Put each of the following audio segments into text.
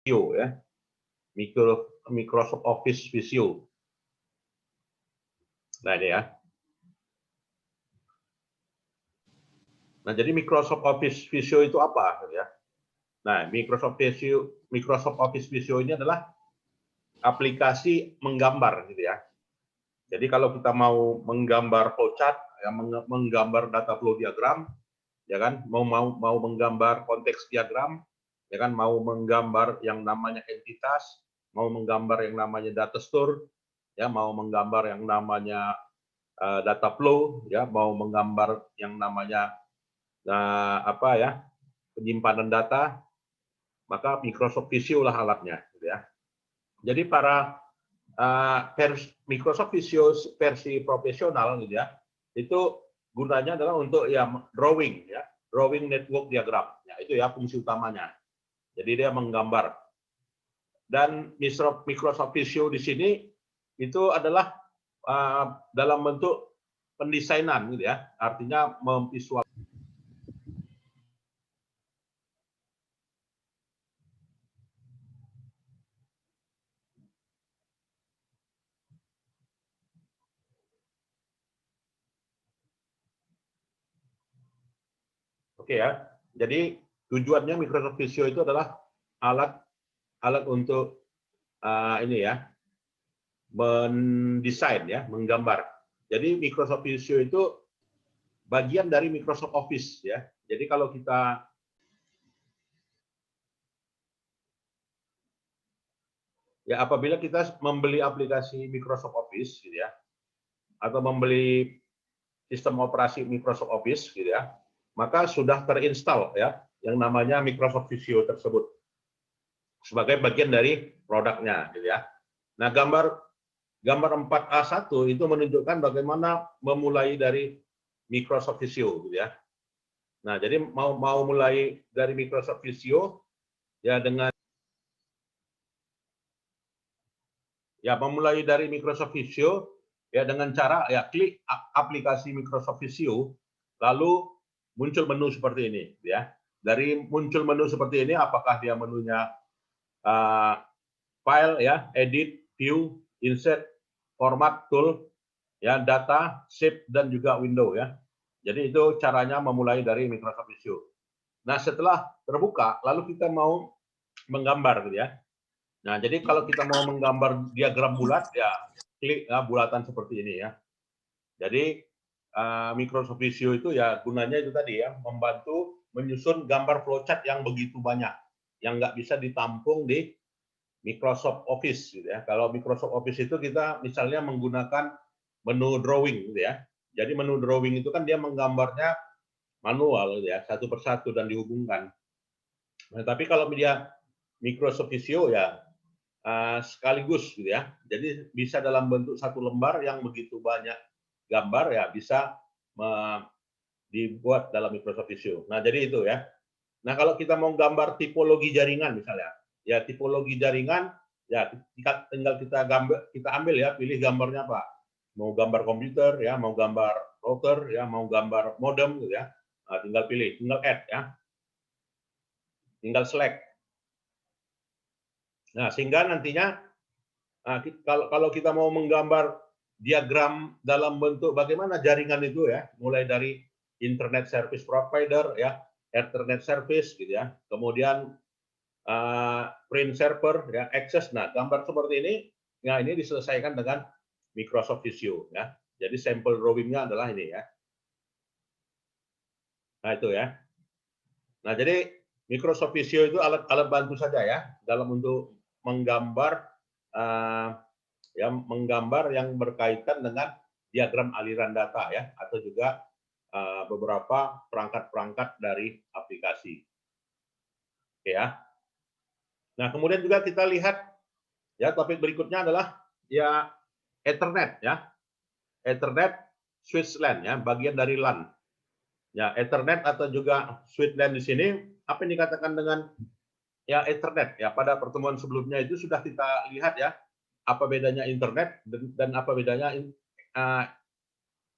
Visio ya, Microsoft Office Visio. Nah ini ya. Nah jadi Microsoft Office Visio itu apa ya? Nah Microsoft Office Visio ini adalah aplikasi menggambar gitu ya. Jadi kalau kita mau menggambar flowchart, ya, menggambar data flow diagram, ya kan, mau menggambar konteks diagram, ya kan, mau menggambar yang namanya entitas, mau menggambar yang namanya data store, ya, mau menggambar yang namanya data flow, ya, mau menggambar yang namanya apa ya, penyimpanan data, maka Microsoft Visio lah alatnya, gitu ya. Jadi para Microsoft Visio versi profesional gitu ya, itu gunanya adalah untuk ya drawing ya, drawing network diagram. Ya, itu ya fungsi utamanya. Jadi dia menggambar. Dan Microsoft Visio di sini itu adalah dalam bentuk pendesainan gitu ya, artinya memvisual. Oke ya. Jadi tujuannya Microsoft Visio itu adalah alat untuk ini ya, mendesain ya, menggambar. Jadi Microsoft Visio itu bagian dari Microsoft Office ya. Jadi kalau kita ya apabila kita membeli aplikasi Microsoft Office gitu ya, atau membeli sistem operasi Microsoft Office gitu ya, maka sudah terinstall ya yang namanya Microsoft Visio tersebut sebagai bagian dari produknya gitu ya. Nah, gambar 4A1 itu menunjukkan bagaimana memulai dari Microsoft Visio gitu ya. Nah, jadi mau mulai dari Microsoft Visio ya dengan ya memulai dari Microsoft Visio ya dengan cara ya klik aplikasi Microsoft Visio lalu muncul menu seperti ini ya. Dari muncul menu seperti ini apakah dia menunya file ya, edit, view, insert, format, tool, ya, data, shape dan juga window ya. Jadi itu caranya memulai dari Microsoft Visio. Nah, setelah terbuka lalu kita mau menggambar gitu ya. Nah, jadi kalau kita mau menggambar diagram bulat, ya klik ya, bulatan seperti ini ya. Jadi Microsoft Visio itu ya gunanya itu tadi ya, membantu menyusun gambar flowchart yang begitu banyak, yang nggak bisa ditampung di Microsoft Office gitu ya. Kalau Microsoft Office itu kita misalnya menggunakan menu drawing gitu ya. Jadi menu drawing itu kan dia menggambarnya manual gitu ya, satu persatu dan dihubungkan. Nah, tapi kalau media Microsoft Visio ya sekaligus gitu ya. Jadi bisa dalam bentuk satu lembar yang begitu banyak gambar ya bisa dibuat dalam Microsoft Visio. Nah, jadi itu ya. Nah, kalau kita mau gambar tipologi jaringan misalnya, ya tipologi jaringan ya tinggal kita ambil ya, pilih gambarnya apa. Mau gambar komputer ya, mau gambar router ya, mau gambar modem gitu ya. Nah, tinggal pilih, tinggal add ya. Tinggal select. Nah, sehingga nantinya kalau kita mau menggambar diagram dalam bentuk bagaimana jaringan itu ya, mulai dari internet service provider ya, Ethernet service gitu ya, kemudian print server ya, access. Nah, gambar seperti ini, nah ini diselesaikan dengan Microsoft Visio ya. Jadi sampel drawingnya adalah ini ya. Nah itu ya. Nah jadi Microsoft Visio itu alat bantu saja ya dalam untuk menggambar menggambar yang berkaitan dengan diagram aliran data ya, atau juga beberapa perangkat-perangkat dari aplikasi. Oke ya. Nah, kemudian juga kita lihat ya topik berikutnya adalah ya Ethernet ya. Ethernet switch LAN ya, bagian dari LAN. Ya, Ethernet atau juga switch LAN di sini apa yang dikatakan dengan ya Ethernet ya, pada pertemuan sebelumnya itu sudah kita lihat ya apa bedanya internet dan apa bedanya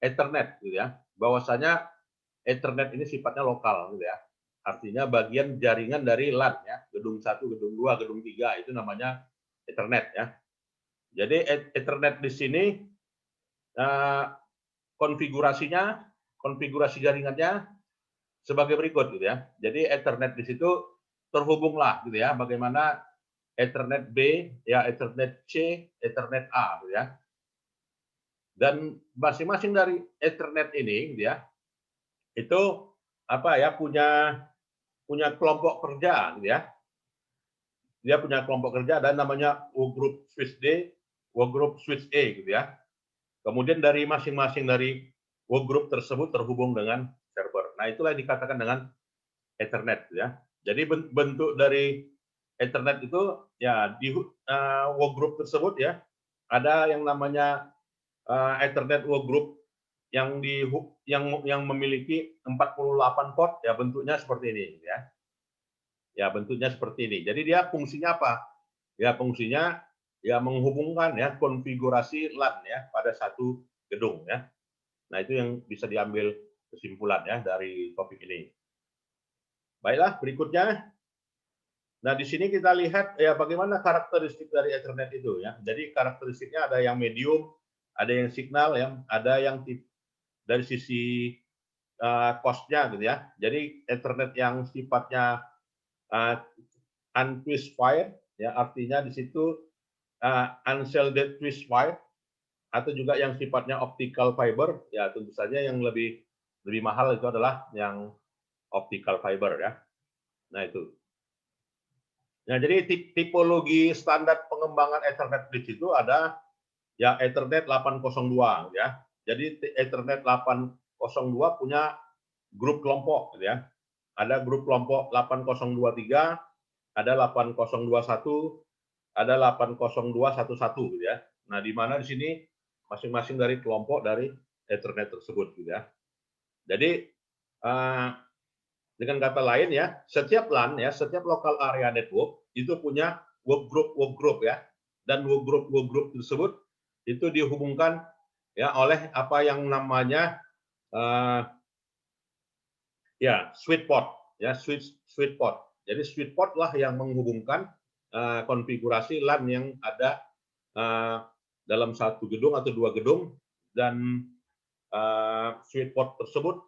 Ethernet gitu ya. Bahwasanya Ethernet ini sifatnya lokal gitu ya. artinya bagian jaringan dari LAN ya, gedung 1, gedung 2, gedung 3 itu namanya Ethernet ya. Jadi Ethernet di sini konfigurasi jaringannya sebagai berikut gitu ya. Jadi Ethernet di situ terhubunglah gitu ya, bagaimana Ethernet B, ya Ethernet C, Ethernet A gitu ya. Dan masing-masing dari Ethernet ini gitu ya, itu apa ya, punya kelompok kerja gitu ya. Dia punya kelompok kerja dan namanya workgroup switch D, workgroup switch E gitu ya. Kemudian dari masing-masing dari workgroup tersebut terhubung dengan server. Nah, itulah yang dikatakan dengan Ethernet ya. Jadi bentuk dari Ethernet itu ya di workgroup tersebut ya, ada yang namanya Ethernet workgroup yang memiliki 48 port ya, bentuknya seperti ini ya. Ya, bentuknya seperti ini. Jadi dia fungsinya apa? Ya, fungsinya ya menghubungkan ya konfigurasi LAN ya pada satu gedung ya. Nah, itu yang bisa diambil kesimpulan ya dari topik ini. Baiklah, berikutnya. Nah, di sini kita lihat ya bagaimana karakteristik dari Ethernet itu ya. Jadi karakteristiknya ada yang medium, ada yang signal ya, ada yang dari sisi cost-nya gitu ya. Jadi Ethernet yang sifatnya untwist wire ya, artinya di situ unshielded twist wire, atau juga yang sifatnya optical fiber ya, tentu saja yang lebih mahal itu adalah yang optical fiber ya. Nah, itu. Nah, jadi tipologi standar pengembangan Ethernet bridge itu ada ya Ethernet 802 ya. Jadi Ethernet 802 punya grup kelompok gitu ya. Ada grup kelompok 8023, ada 8021, ada 80211 gitu ya. Nah, di mana di sini masing-masing dari kelompok dari Ethernet tersebut gitu ya. Jadi dengan kata lain ya, setiap LAN ya, setiap local area network itu punya work group ya, dan work group tersebut itu dihubungkan ya oleh apa yang namanya ya sweet port ya, sweet port. Jadi sweet port lah yang menghubungkan konfigurasi LAN yang ada dalam satu gedung atau dua gedung, dan sweet port tersebut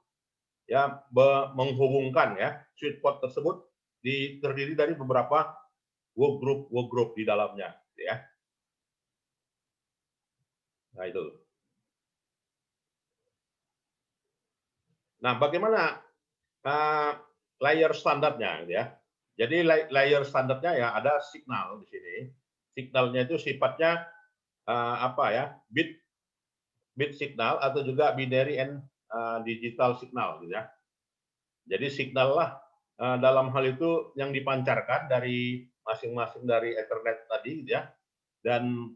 ya menghubungkan ya, sweet port tersebut terdiri dari beberapa work group di dalamnya ya. Nah, itu. Nah, bagaimana layer standarnya ya. Jadi layer standarnya ya ada signal di sini. Signalnya itu sifatnya apa ya? Bit signal atau juga binary and digital signal gitu ya. Jadi signal lah dalam hal itu yang dipancarkan dari masing-masing dari Ethernet tadi gitu ya. Dan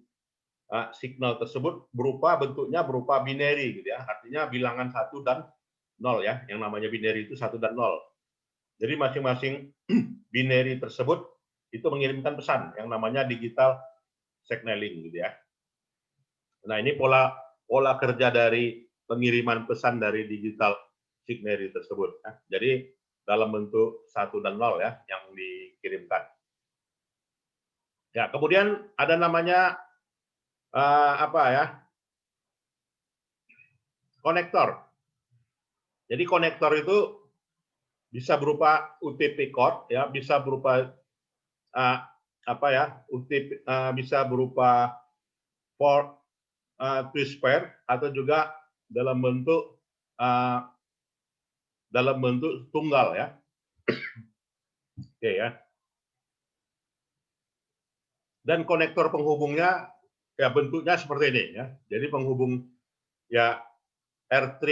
signal tersebut bentuknya berupa binary gitu ya. Artinya bilangan 1 dan 0 ya. Yang namanya binary itu 1 dan 0. Jadi masing-masing binary tersebut itu mengirimkan pesan yang namanya digital signaling gitu ya. Nah, ini pola kerja dari pengiriman pesan dari digital signaling tersebut ya. Jadi dalam bentuk 1 dan 0 ya yang dikirimkan. Ya, kemudian ada namanya apa ya? Konektor. Jadi konektor itu bisa berupa UTP cord ya, bisa berupa apa ya? UTP bisa berupa port twist pair, atau juga dalam bentuk tunggal ya. Oke ya. Dan konektor penghubungnya ya bentuknya seperti ini ya. Jadi penghubung ya R3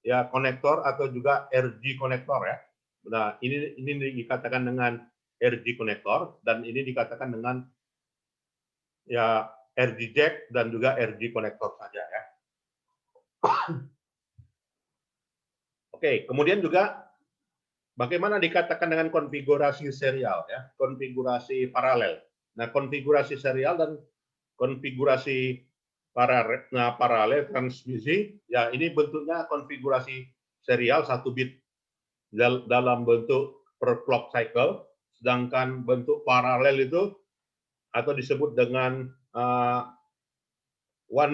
ya konektor atau juga RG konektor ya. Nah, ini dikatakan dengan RG konektor, dan ini dikatakan dengan ya RG jack dan juga RG konektor saja ya. Oke, kemudian juga bagaimana dikatakan dengan konfigurasi serial ya, konfigurasi paralel. Nah, konfigurasi serial dan konfigurasi paralel transmisi ya, ini bentuknya konfigurasi serial 1 bit dalam bentuk per clock cycle, sedangkan bentuk paralel itu atau disebut dengan 1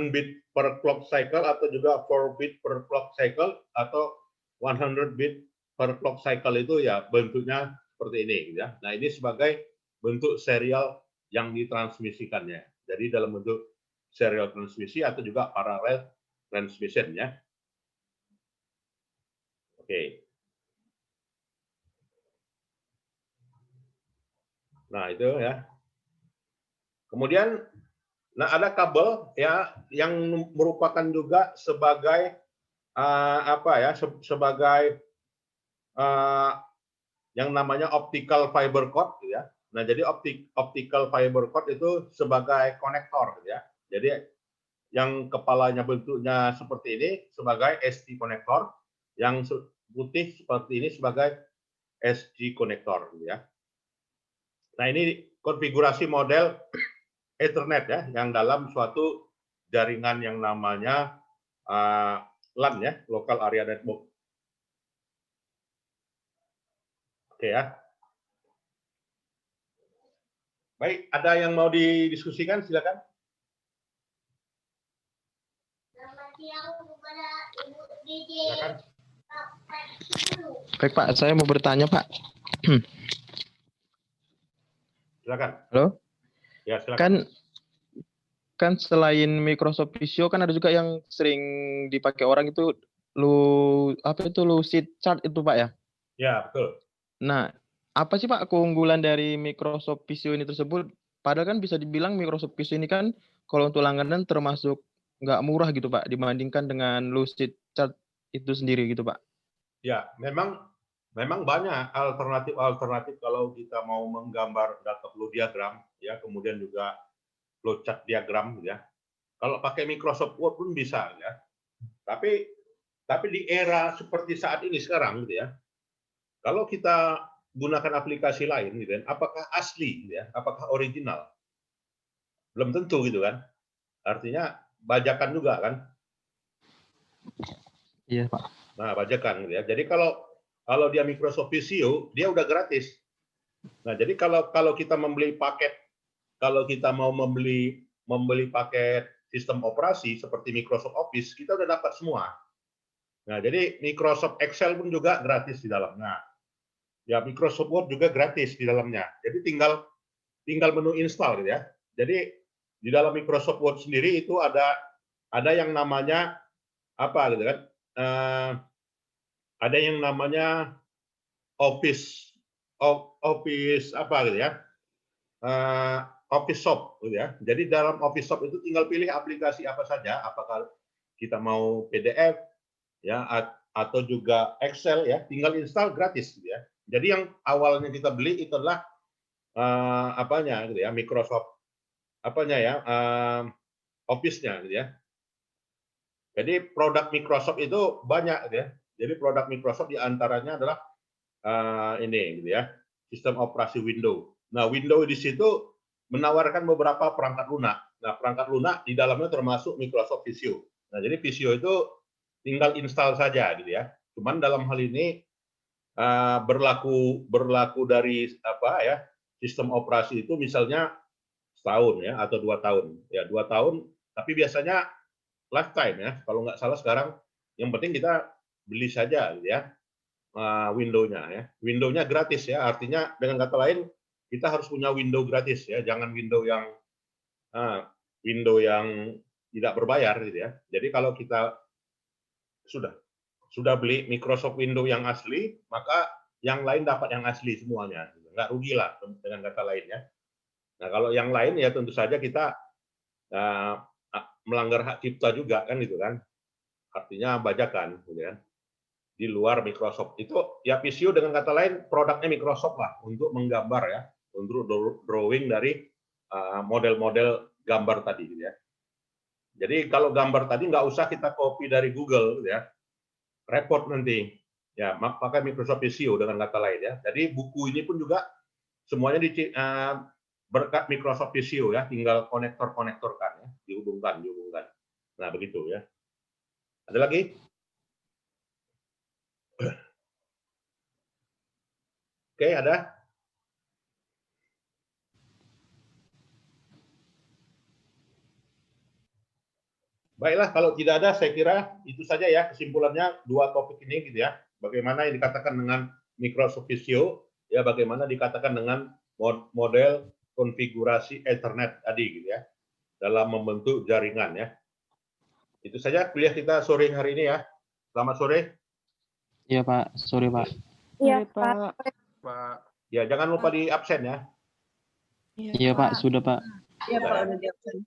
bit per clock cycle atau juga 4 bit per clock cycle atau 100 bit per clock cycle itu ya bentuknya seperti ini ya. Nah, ini sebagai bentuk serial yang ditransmisikannya. Jadi dalam bentuk serial transmisi atau juga parallel transmission ya. Oke. Nah, itu ya. Kemudian nah ada kabel ya yang merupakan juga sebagai sebagai yang namanya optical fiber cord ya. Nah, jadi optical fiber cord itu sebagai konektor ya. Jadi yang kepalanya bentuknya seperti ini sebagai ST konektor, yang putih seperti ini sebagai SG konektor ya. Nah, ini konfigurasi model Ethernet ya, yang dalam suatu jaringan yang namanya LAN ya, Local Area Network. Oke ya. Baik, ada yang mau didiskusikan, silakan. Silakan. Baik Pak, saya mau bertanya Pak. Silakan. Halo? Ya, silakan. Kan selain Microsoft Visio kan ada juga yang sering dipakai orang itu Lucid Chart itu Pak ya? Ya, betul. Nah, apa sih Pak keunggulan dari Microsoft Visio ini tersebut? Padahal kan bisa dibilang Microsoft Visio ini kan kalau untuk langganan termasuk nggak murah gitu Pak dibandingkan dengan Lucid Chart itu sendiri gitu Pak. Ya, memang banyak alternatif kalau kita mau menggambar data flow diagram ya, kemudian juga flowchart diagram ya. Kalau pakai Microsoft Word pun bisa ya. Tapi di era seperti saat ini sekarang gitu ya. Kalau kita gunakan aplikasi lain gitu kan, apakah asli gitu ya? Apakah original? Belum tentu gitu kan. Artinya bajakan juga kan. Iya Pak. Nah, bajakan gitu ya. Jadi kalau dia Microsoft Visio, dia udah gratis. Nah, jadi kalau kita membeli paket, kalau kita mau membeli paket sistem operasi seperti Microsoft Office, kita udah dapat semua. Nah, jadi Microsoft Excel pun juga gratis di dalamnya. Ya, Microsoft Word juga gratis di dalamnya. Jadi tinggal menu install gitu ya. Jadi di dalam Microsoft Word sendiri itu ada yang namanya apa gitu kan? Ada yang namanya Office apa gitu ya? Office Shop gitu ya. Jadi dalam Office Shop itu tinggal pilih aplikasi apa saja, apakah kita mau PDF ya atau juga Excel ya, tinggal install gratis gitu ya. Jadi yang awalnya kita beli itu adalah apanya gitu ya, Microsoft apanya ya, Office-nya gitu ya. Jadi produk Microsoft itu banyak gitu ya. Jadi produk Microsoft diantaranya adalah ini gitu ya, sistem operasi Windows. Nah, Windows di situ menawarkan beberapa perangkat lunak. Nah, perangkat lunak di dalamnya termasuk Microsoft Visio. Nah, jadi Visio itu tinggal install saja gitu ya. Cuman dalam hal ini berlaku dari apa ya, sistem operasi itu misalnya setahun ya atau 2 tahun. Ya, 2 tahun, tapi biasanya lifetime ya. Kalau nggak salah sekarang yang penting kita beli saja gitu ya. Window-nya ya. Window-nya gratis ya, artinya dengan kata lain kita harus punya window gratis ya, jangan window yang tidak berbayar gitu ya. Jadi kalau kita sudah beli Microsoft Windows yang asli, maka yang lain dapat yang asli semuanya. Nggak rugi lah dengan kata lain ya. Nah, kalau yang lain ya tentu saja kita melanggar hak cipta juga kan gitu kan. Artinya bajakan gitu ya. Di luar Microsoft itu ya Visio dengan kata lain produknya Microsoft lah untuk menggambar ya, untuk drawing dari model-model gambar tadi gitu ya. Jadi kalau gambar tadi nggak usah kita copy dari Google gitu ya, repot nanti ya, pakai Microsoft Visio dengan kata lain ya. Jadi buku ini pun juga semuanya berkat Microsoft Visio ya, tinggal konektorkan ya, dihubungkan. Nah begitu ya. Ada lagi? Oke, ada? Baiklah, kalau tidak ada, saya kira itu saja ya kesimpulannya dua topik ini gitu ya. Bagaimana yang dikatakan dengan Microsoft Visio, ya bagaimana dikatakan dengan model konfigurasi Ethernet tadi gitu ya, dalam membentuk jaringan ya. Itu saja kuliah kita sore hari ini ya. Selamat sore. Iya Pak, sore Pak. Iya, Pak. Ya, jangan lupa di absen ya. Iya Pak, sudah Pak. Iya, Pak, udah di absen.